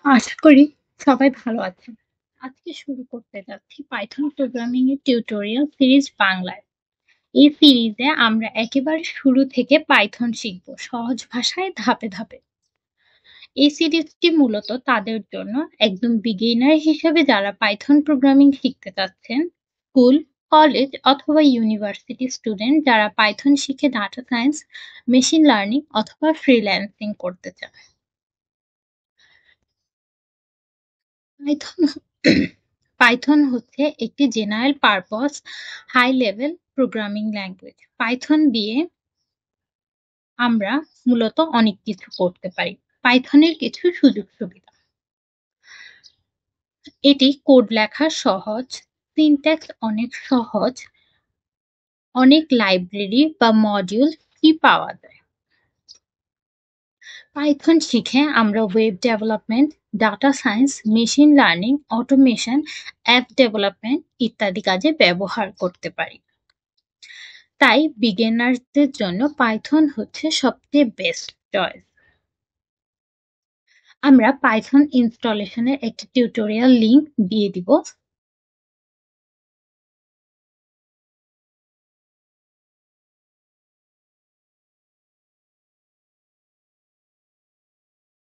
আশা করি সবাই ভালো আছেন। আজকে শুরু করতে যাচ্ছি পাইথন প্রোগ্রামিং এর টিউটোরিয়াল সিরিজ বাংলায়। এই সিরিজে আমরা একেবারে শুরু থেকে পাইথন শিখব সহজ ভাষায় ধাপে ধাপে। এই সিরিজটি মূলত তাদের জন্য একদম বিগিনার হিসেবে যারা পাইথন প্রোগ্রামিং শিখতে চাচ্ছেন, স্কুল, কলেজ অথবা ইউনিভার্সিটি স্টুডেন্ট যারা পাইথন শিখে ডাটা সায়েন্স, মেশিন লার্নিং অথবা ফ্রিল্যান্সিং করতে চান। পাইথন পাইথন হচ্ছে একটি general purpose high level programming language. Python দিয়ে আমরা মূলত অনেক কিছু করতে পারি। পাইথনের কিছু সুযোগ সুবিধা: এটি কোড লেখা সহজ, সিনট্যাক্স অনেক সহজ, অনেক লাইব্রেরি বা মডিউল ফ্রি পাওয়া যায়। পাইথন শিখে আমরা web development, data science, machine learning, automation, app development ইত্যাদি কাজে ব্যবহার করতে পারি। তাই বিগিনারদের জন্য পাইথন হচ্ছে সবচেয়ে বেস্ট চয়েস। আমরা পাইথন ইনস্টলেশনের একটি টিউটোরিয়াল লিংক দিয়ে দিব